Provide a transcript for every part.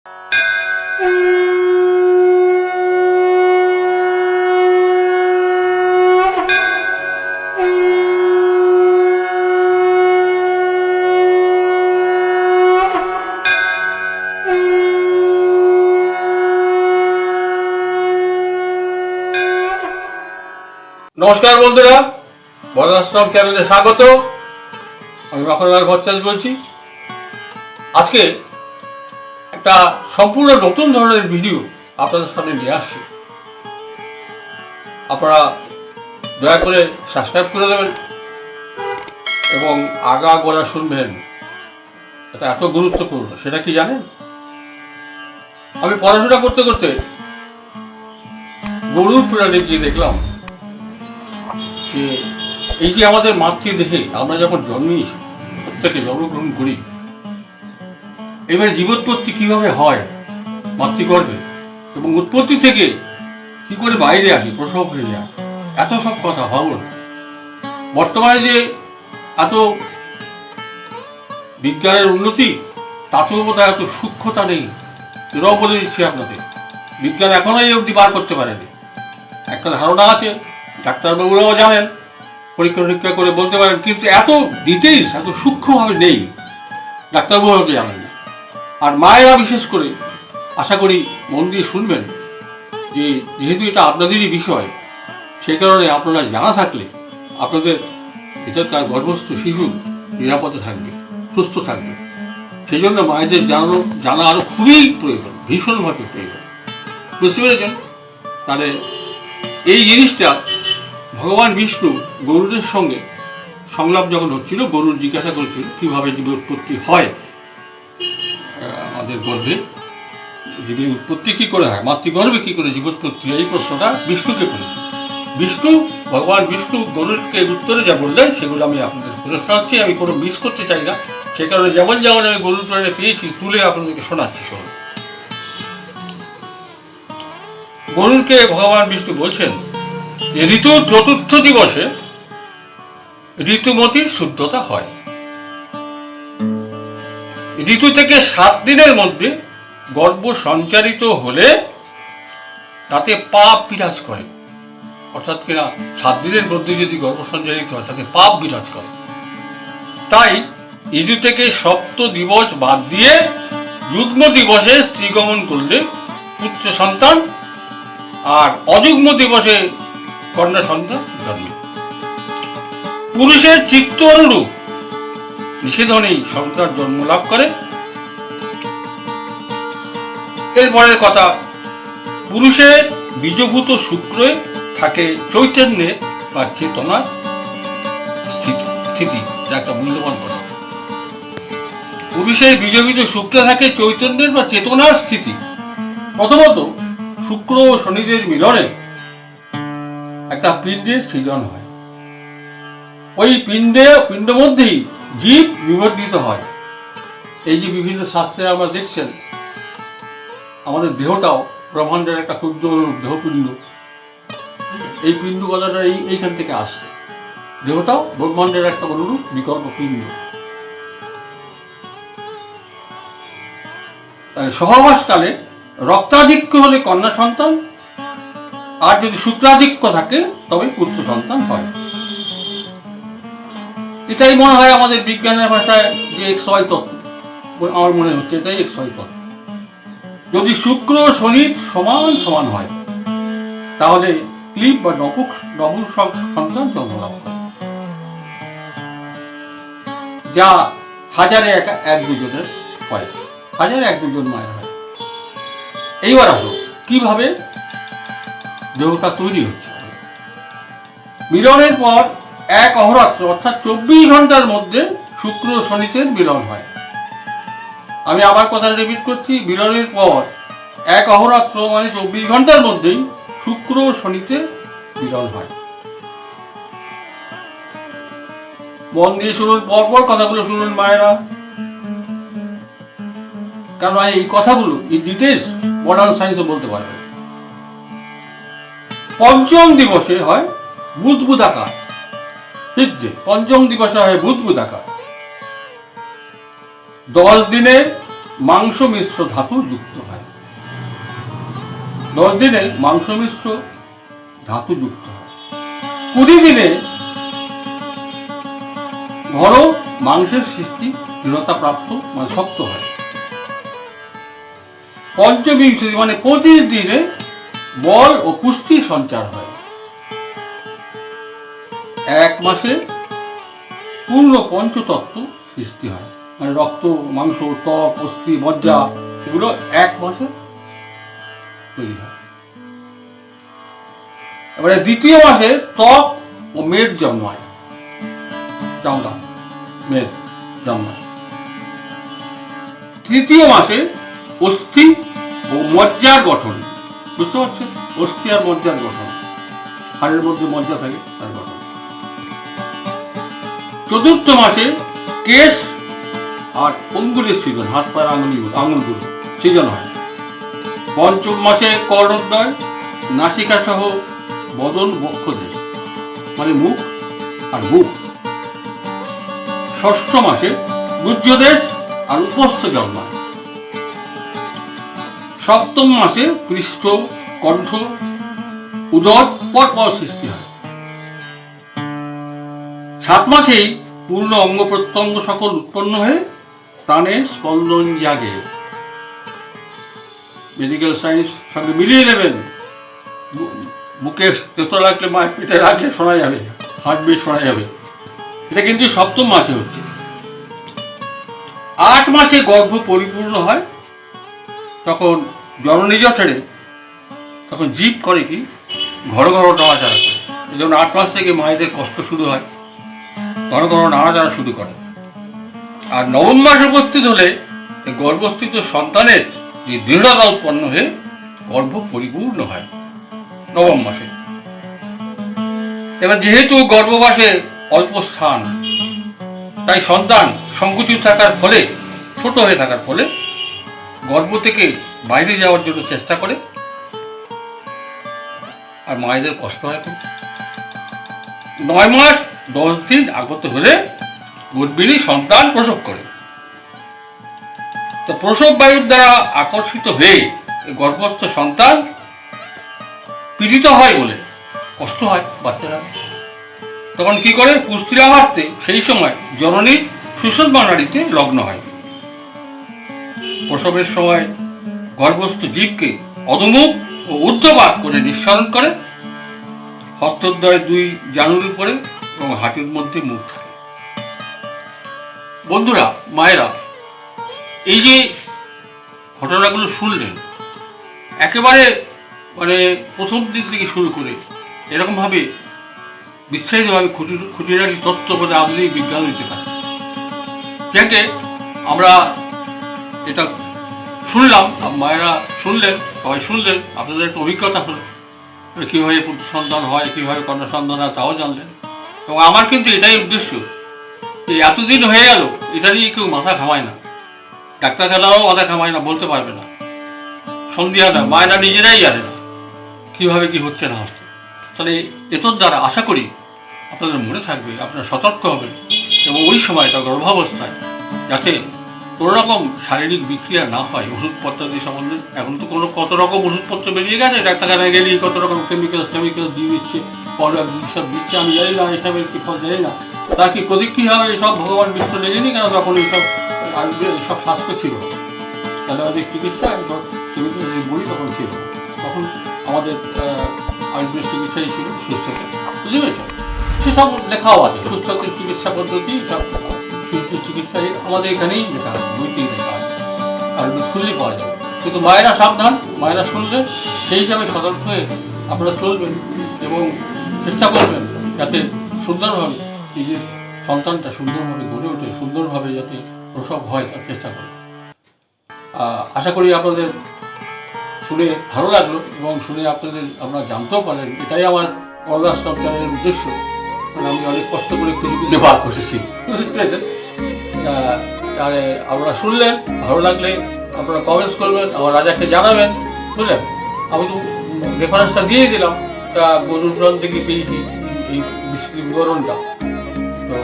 নমস্কার বন্ধুরা, বর্ণাশ্রম চ্যানেলে স্বাগত। আমি মাখনলাল ভট্টাচার্য বলছি। আজকে একটা সম্পূর্ণ নতুন ধরনের ভিডিও আপনাদের সামনে নিয়ে আসছি। আপনারা দয়া করে সাবস্ক্রাইব করে দেবেন এবং আগা গোড়া শুনবেন। এটা এত গুরুত্বপূর্ণ, সেটা কি জানেন? আমি পড়াশোনা করতে করতে গরুর পুরাণে গিয়ে দেখলাম যে এই যে আমাদের মাতৃদেহে আমরা যখন জন্মিয়েছি, প্রত্যেকে জন্মগ্রহণ করি, এবার জীবোৎপত্তি কিভাবে হয় মাতৃগর্ভে এবং উৎপত্তি থেকে কি করে বাইরে আসি, প্রসব হয়ে যায়, এত সব কথা ভাবুন। বর্তমানে যে এত বিজ্ঞানের উন্নতি, তাতেও বোধহয় এত সূক্ষ্মতা নেই। এরাও বলে দিচ্ছি আপনাদের, বিজ্ঞান এখনো এই অবধি বার করতে পারেনি। একটা ধারণা আছে, ডাক্তারবাবুরাও জানেন, পরীক্ষা নিরীক্ষা করে বলতে পারেন, কিন্তু এত ডিটেইলস, এত সূক্ষ্মভাবে নেই, ডাক্তারবাবুরাও জানেন না। আর মায়েরা বিশেষ করে আশা করি মন দিয়ে শুনবেন, যে যেহেতু এটা আপনাদেরই বিষয়, সে কারণে আপনারা জানা থাকলে আপনাদের ভিতরকার গর্ভস্থ শিশু নিরাপদে থাকবে, সুস্থ থাকবে। সেই জন্য মায়েদের জানা আরো খুবই প্রয়োজন, ভীষণভাবে প্রয়োজন। বুঝতে পেরেছেন? তাহলে এই জিনিসটা ভগবান বিষ্ণু গরুদের সঙ্গে সংলাপ যখন হচ্ছিল, গরুর জিজ্ঞাসা করেছিল কীভাবে জীবের উৎপত্তি হয়, আমাদের গর্ভে জীবের উৎপত্তি কী করে হয়, মাতৃগর্ভে কী করে জীবোৎপত্তি, এই প্রশ্নটা বিষ্ণুকে করেছিল। ভগবান বিষ্ণু গরুরকে উত্তরে যা বললেন সেগুলো আমি আপনাদের শোনাচ্ছি। আমি কোনো মিস করতে চাই না, সে কারণে যেমন যেমন আমি গরুর পুরাণে পেয়েছি তুলে আপনাদেরকে শোনাচ্ছি। শোন, গরুরকে ভগবান বিষ্ণু বলছেন যে ঋতুর চতুর্থ দিবসে ঋতুমতির শুদ্ধতা হয়। ঋতু থেকে 7 দিনের মধ্যে গর্ভ সঞ্চারিত হলে তাতে পাপ বিরাজ করে। অর্থাৎ কিনা 7 দিনের মধ্যে যদি গর্ভ সঞ্চারিত হয় তাতে পাপ বিরাজ করে। তাই ঋতু থেকে সপ্ত দিবস বাদ দিয়ে যুগ্ম দিবসে স্ত্রীগমন করলে পুত্র সন্তান, আর অযুগ্ম দিবসে কন্যা সন্তান জন্মে। পুরুষের চিত্ত অনুরূপ নিষেধনেই সন্তান জন্ম লাভ করে। এরপরের কথা, পুরুষের বীজভূত শুক্রে থাকে চৈতন্যের বা চেতনার স্থিতি। একটা মূল্যবান কথা। পুরুষের বীজভূত শুক্রে থাকে চৈতন্যের বা চেতনার স্থিতি। প্রথমত শুক্র ও শনিদের মিলনে একটা পিণ্ডের সৃজন হয়। ওই পিণ্ড মধ্যেই জীব বিবর্ধিত হয়। এই যে বিভিন্ন শাস্ত্রে আমরা দেখছেন, আমাদের দেহটাও ব্রহ্মাণ্ডের একটা ক্ষুদ্র দেহপিণ্ড। এই পিণ্ড কথাটা এইখান থেকে আসছে। দেহটাও ব্রহ্মাণ্ডের একটা অনুরূপ বিকল্প পিণ্ড। সহবাসকালে রক্তাধিক্য হলে কন্যা সন্তান, আর যদি শুক্রাধিক্য থাকে তবে পুত্র সন্তান হয়। এটাই মনে হয় আমাদের বিজ্ঞানের ভাষায় যে XY তত্ত্ব, আমার মনে হচ্ছে এটাই XY তত্ত্ব। যদি শুক্র শনি সমান সমান হয় তাহলে ক্লিপ বা নপুংসক সন্তান জন্মলাভ করে, যা হাজারে এক দুজনের হয়, হাজারে 1-2 মায়ের হয়। এইবার আসো কিভাবে দেহটা তৈরি হচ্ছে। মিলনের পর এক অহরাত্র অর্থাৎ 24 ঘন্টার মধ্যে শুক্র শনিতে মিলন হয়। আমি আবার কথা রিপিট করছি, মিলনের পর এক অহরাত্র মানে 24 ঘন্টার মধ্যেই শুক্র শনিতে মিলন হয়। মন দিয়ে শুনুন, পরপর কথাগুলো শুনুন মায়েরা, কারণ এই কথাগুলো এই ডিটেলস মডার্ন সায়েন্সও বলতে পারবে। পঞ্চম দিবসে হয় বুদবুদাকার, পঞ্চম দিবসে হয় বুদবুদাকার। 10 দিনের মাংস মিশ্র ধাতু যুক্ত হয়। 10 দিনে মাংস মিশ্র ধাতু যুক্ত হয়। 20 দিনে ঘন মাংসের সৃষ্টি দৃঢ়তা প্রাপ্ত মানে শক্ত হয়। 25 মানে 25 দিনে বল ও পুষ্টি সঞ্চার হয়। 1 মাসে পূর্ণ পঞ্চতত্ত্ব সৃষ্টি হয়, মানে রক্ত, মাংস, ত্বক, অস্থি, মজ্জা এগুলো 1 মাসে তৈরি হয়। এবারে 2য় মাসে ত্বক ও মেদ জন্মায়, চামড়া মেদ জন্মায়। 3য় মাসে অস্থি ও মজ্জার গঠন, বুঝতে পারছেন? অস্থি আর মজ্জার গঠন, হাড়ের মধ্যে মজ্জা থাকে তার গঠন। 4র্থ মাসে কেশ আর অঙ্গুলের সৃজন, হাত পায়ের আঙুলগুলো সৃজন হয়। 5ম মাসে কর্ণোদ্বয়, নাসিকা সহ বদন বক্ষদেশ মানে মুখ আর বুক। 6ষ্ঠ মাসে গুহ্যদেশ আর উপস্থ জন্মায়। 7ম মাসে পৃষ্ঠ, কণ্ঠ, উদর পরপর সৃষ্টি হয়। 7 মাসেই পূর্ণ অঙ্গ প্রত্যঙ্গ সকল উৎপন্ন হয়ে প্রাণের স্পন্দন জাগে। মেডিকেল সায়েন্স সঙ্গে মিলিয়ে নেবেন, বুকে তেতো লাগলে মায়ের পেটে রাখলে শোনা যাবে, হার্টবিট শোনা যাবে। এটা কিন্তু 7ম মাসে হচ্ছে। 8 মাসে গর্ভ পরিপূর্ণ হয়, তখন জননী জঠরে তখন জীব করে কি ঘর ঘর নাড়াচাড়া করে। এই জন্য 8 মাস থেকে মায়েদের কষ্ট শুরু হয়, ঘর ঘর নাড়াচাড়া শুরু করে। আর 9ম মাস উপস্থিত হলে গর্ভস্থিত সন্তানের যে দৃঢ়তা উৎপন্ন হয়ে গর্ভ পরিপূর্ণ হয় 9ম মাসে। এবার যেহেতু গর্ভবাসে অল্প স্থান, তাই সন্তান সংকুচিত থাকার ফলে, ছোট হয়ে থাকার ফলে গর্ভ থেকে বাইরে যাওয়ার জন্য চেষ্টা করে, আর মায়েদের কষ্ট হয় খুব। 9 মাস 10 দিন আগত হলে গর্ভিণী সন্তান প্রসব করে। তো প্রসব বায়ুর দ্বারা আকর্ষিত হয়ে গর্ভস্থ সন্তান পীড়িত হয় বলে কষ্ট হয় বাচ্চারা। তখন কি করে? পুষ্টির অভাবে সেই সময় জননীর সুষুম্না নাড়িতে লগ্ন হয়। প্রসবের সময় গর্ভস্থ জীবকে অধমুখ ও ঊর্ধ্বপাত করে নিঃসরণ করে। হস্তদ্বয় 2 জানুর উপরে এবং হাঁটুর মধ্যে মুখ থাকে। বন্ধুরা, মায়েরা, এই যে ঘটনাগুলো শুনলেন, একেবারে মানে প্রথম দিক থেকে শুরু করে এরকমভাবে বিস্তারিতভাবে খুঁটিনাটি তথ্য করে আধুনিক বিজ্ঞান দিতে পারে। যাকে আমরা এটা শুনলাম, মায়েরা শুনলেন, সবাই শুনলেন, আপনাদের একটা অভিজ্ঞতা হলো কীভাবে পুত্র সন্তান হয়, কীভাবে কন্যা সন্তান হয় তাও জানলেন। এবং আমার কিন্তু এটাই উদ্দেশ্য যে এতদিন হয়ে গেল এটা নিয়ে কেউ মাথা ঘামায় না, ডাক্তার খেলাও মাথা ঘামায় না, বলতে পারবে না, সন্দেহ না, মায়েরা নিজেরাই জানে না কীভাবে কী হচ্ছে না হচ্ছে। তাহলে এতর দ্বারা আশা করি আপনাদের মনে থাকবে, আপনারা সতর্ক হবেন এবং ওই সময়টা গর্ভাবস্থায় যাতে কোনো রকম শারীরিক বিক্রিয়া না হয়। ওষুধপত্রাদি সম্বন্ধে এখন তো কত রকম ওষুধপত্র বেরিয়ে গেছে, ডাক্তারখানায় গেলেই কত রকম কেমিক্যাল দিয়ে দিচ্ছে, পাউডার সব দিচ্ছে, আমি জানি না এসবের কি ফল জানি না, তার কি প্রতিক্রিয়া হবে এসব ভগবান বিশ্ব লেগেনি কেন? তখন এইসব সব স্বাস্থ্য ছিল, অ্যালোপ্যাথিক চিকিৎসা কেমিক্যাল বই তখন ছিল, তখন আমাদের আয়ুর্বেদ চিকিৎসাই ছিল সুস্থতা, বুঝতে পেরেছ? সেসব লেখাও আছে, সুস্থতার চিকিৎসা পদ্ধতি সব চিকিৎসায় আমাদের এখানেই লেখা আছে, বইতেই লেখা আছে, আর খুললেই পাওয়া যাবে। কিন্তু মায়েরা সাবধান, মায়েরা শুনলে সেই হিসাবে সতর্ক হয়ে আপনারা চলবেন এবং চেষ্টা করবেন যাতে সুন্দরভাবে নিজের সন্তানটা সুন্দরভাবে গড়ে ওঠে, সুন্দরভাবে যাতে প্রসব হয় তার চেষ্টা করবেন। আশা করি আপনাদের শুনে ভালো লাগলো এবং শুনে আপনারা জানতেও পারেন। এটাই আমার অর্গাস্ট্রাম চ্যানেলের উদ্দেশ্য, মানে আমি অনেক কষ্ট করে কিছু ব্যবহার করেছি, বুঝতে পেরেছেন? তাহলে আপনারা শুনলেন, ভালো লাগলে আপনারা কমেন্টস করবেন, আমার রাজাকে জানাবেন, বুঝলেন? আমি তো রেফারেন্সটা দিয়ে দিলাম, তা গরুর থেকে পেয়েছি এই বিবরণটা। তো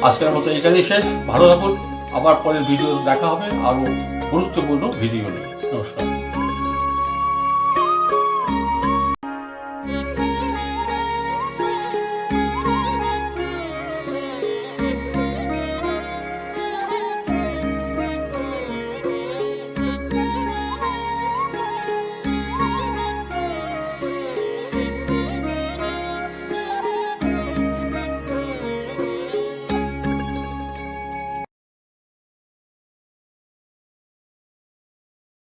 আজকের মতো এখানেই শেষ, ভালো থাকুন, আবার পরের ভিডিও দেখা হবে আরও গুরুত্বপূর্ণ ভিডিও নিয়ে। নমস্কার।